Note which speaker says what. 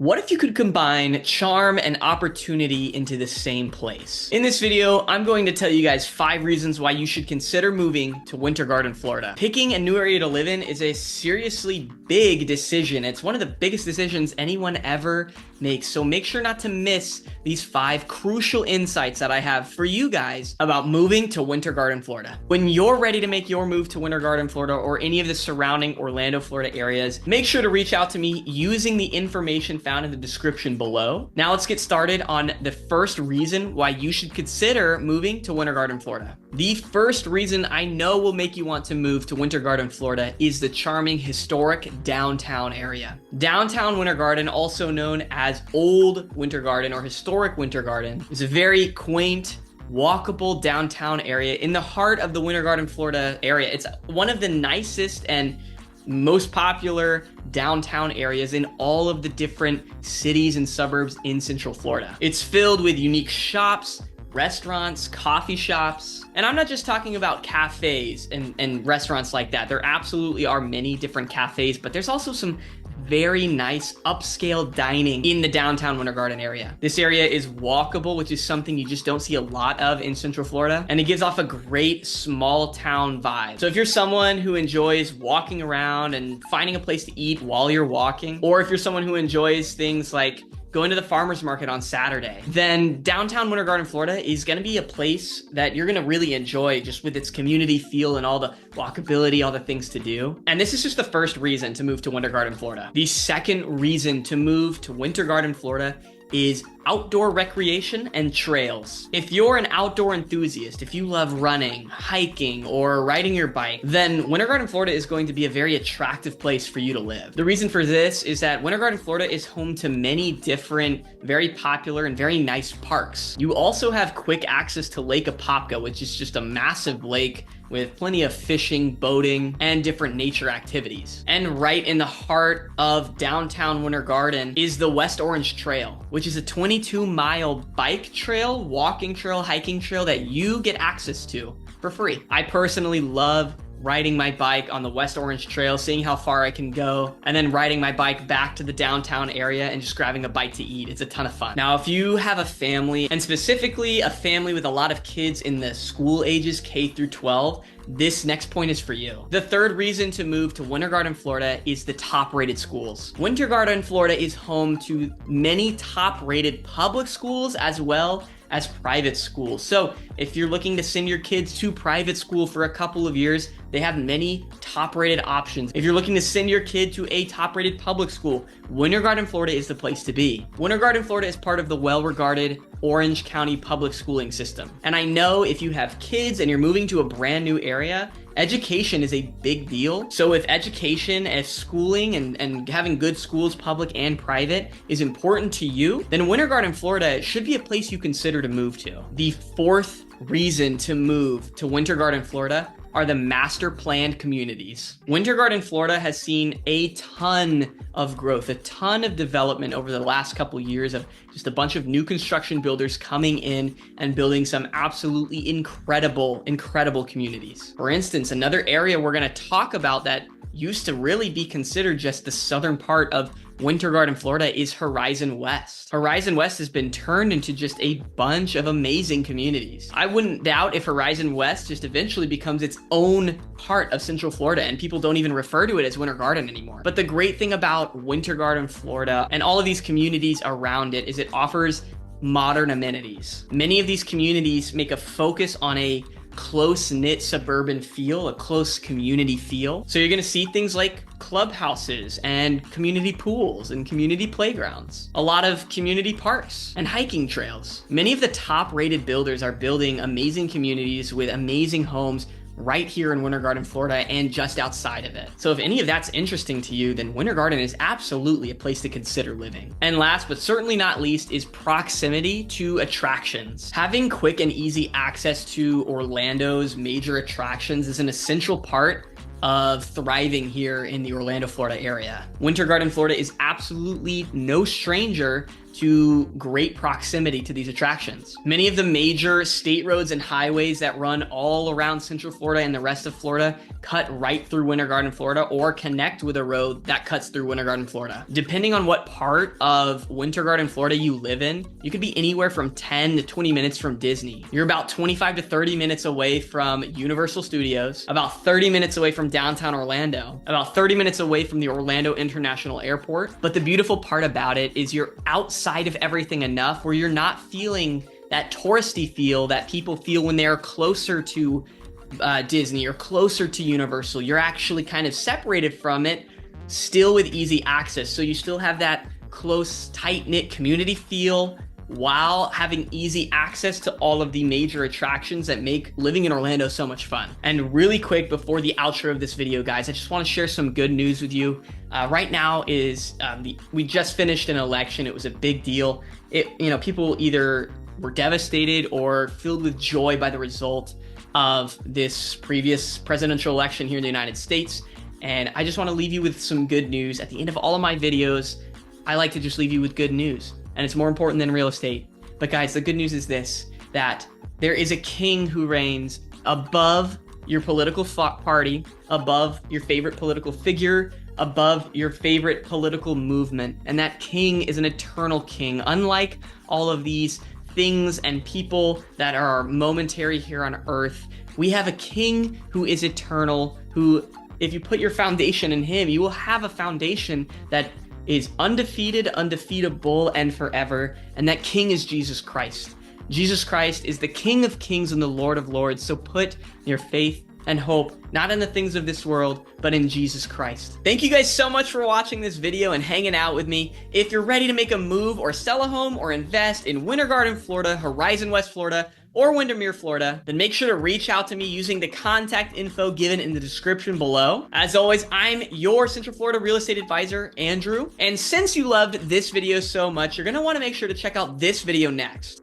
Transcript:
Speaker 1: What if you could combine charm and opportunity into the same place? In this video, I'm going to tell you guys 5 reasons why you should consider moving to Winter Garden, Florida. Picking a new area to live in is a seriously big decision. It's one of the biggest decisions anyone ever makes. So make sure not to miss these 5 crucial insights that I have for you guys about moving to Winter Garden, Florida. When you're ready to make your move to Winter Garden, Florida, or any of the surrounding Orlando, Florida areas, make sure to reach out to me using the information found in the description below. Now let's get started on the first reason why you should consider moving to Winter Garden, Florida. The first reason I know will make you want to move to Winter Garden, Florida is the charming historic downtown area. Downtown Winter Garden, also known as Old Winter Garden or Historic Winter Garden, is a very quaint, walkable downtown area in the heart of the Winter Garden, Florida area. It's one of the nicest and most popular downtown areas in all of the different cities and suburbs in Central Florida. It's filled with unique shops, restaurants, coffee shops, and I'm not just talking about cafes and restaurants like that. There absolutely are many different cafes, but there's also some very nice upscale dining in the downtown Winter Garden area. This area is walkable, which is something you just don't see a lot of in Central Florida, and it gives off a great small town vibe. So if you're someone who enjoys walking around and finding a place to eat while you're walking, or if you're someone who enjoys things like going to the farmer's market on Saturday, then downtown Winter Garden, Florida is going to be a place that you're going to really enjoy, just with its community feel and all the walkability, all the things to do. And this is just the first reason to move to Winter Garden, Florida. The second reason to move to Winter Garden, Florida is outdoor recreation and trails. If you're an outdoor enthusiast, if you love running, hiking, or riding your bike, then Winter Garden, Florida is going to be a very attractive place for you to live. The reason for this is that Winter Garden, Florida is home to many different, very popular and very nice parks. You also have quick access to Lake Apopka, which is just a massive lake with plenty of fishing, boating, and different nature activities. And right in the heart of downtown Winter Garden is the West Orange Trail, which is a 22-mile bike trail, walking trail, hiking trail that you get access to for free. I personally love riding my bike on the West Orange Trail, seeing how far I can go, and then riding my bike back to the downtown area and just grabbing a bite to eat. It's a ton of fun. Now, if you have a family, and specifically a family with a lot of kids in the school ages K through 12, this next point is for you. The third reason to move to Winter Garden, Florida is the top-rated schools. Winter Garden, Florida is home to many top-rated public schools as well as private schools. So if you're looking to send your kids to private school for a couple of years, they have many top-rated options. If you're looking to send your kid to a top-rated public school, Winter Garden, Florida is the place to be. Winter Garden, Florida is part of the well-regarded Orange County public schooling system. And I know if you have kids and you're moving to a brand new area, education is a big deal. So if education, if schooling and having good schools, public and private, is important to you, then Winter Garden, Florida should be a place you consider to move to. The fourth reason to move to Winter Garden, Florida are the master planned communities. Winter Garden, Florida has seen a ton of growth, a ton of development over the last couple years of just a bunch of new construction builders coming in and building some absolutely incredible communities. For instance, another area we're going to talk about that used to really be considered just the southern part of Winter Garden, Florida is Horizon West. Horizon West has been turned into just a bunch of amazing communities. I wouldn't doubt if Horizon West just eventually becomes its own part of Central Florida and people don't even refer to it as Winter Garden anymore. But the great thing about Winter Garden, Florida and all of these communities around it is it offers modern amenities. Many of these communities make a focus on a close-knit suburban feel, a close community feel. So you're gonna see things like clubhouses and community pools and community playgrounds, a lot of community parks and hiking trails. Many of the top-rated builders are building amazing communities with amazing homes right here in Winter Garden, Florida, and just outside of it. So if any of that's interesting to you, then Winter Garden is absolutely a place to consider living. And last but certainly not least is proximity to attractions. Having quick and easy access to Orlando's major attractions is an essential part of thriving here in the Orlando, Florida area. Winter Garden, Florida is absolutely no stranger to great proximity to these attractions. Many of the major state roads and highways that run all around Central Florida and the rest of Florida cut right through Winter Garden, Florida, or connect with a road that cuts through Winter Garden, Florida. Depending on what part of Winter Garden, Florida you live in, you could be anywhere from 10 to 20 minutes from Disney. You're about 25 to 30 minutes away from Universal Studios, about 30 minutes away from downtown Orlando, about 30 minutes away from the Orlando International Airport. But the beautiful part about it is you're outside of everything enough where you're not feeling that touristy feel that people feel when they're closer to Disney or closer to Universal. You're actually kind of separated from it, still with easy access. So you still have that close, tight-knit community feel while having easy access to all of the major attractions that make living in Orlando so much fun. And really quick, before the outro of this video, guys, I just want to share some good news with you. Right now is we just finished an election. It was a big deal. People either were devastated or filled with joy by the result of this previous presidential election here in the United States. And I just want to leave you with some good news. At the end of all of my videos, I like to just leave you with good news. And it's more important than real estate. But guys, the good news is this, that there is a king who reigns above your political party, above your favorite political figure, above your favorite political movement. And that king is an eternal king. Unlike all of these things and people that are momentary here on earth, we have a king who is eternal, who, if you put your foundation in him, you will have a foundation that is undefeated, undefeatable, and forever. And that king is Jesus Christ. Jesus Christ is the King of Kings and the Lord of Lords. So put your faith and hope not in the things of this world, but in Jesus Christ. Thank you guys so much for watching this video and hanging out with me. If you're ready to make a move or sell a home or invest in Winter Garden, Florida, Horizon West, Florida, or Windermere, Florida, then make sure to reach out to me using the contact info given in the description below. As always, I'm your Central Florida real estate advisor, Andrew. And since you loved this video so much, you're gonna wanna make sure to check out this video next.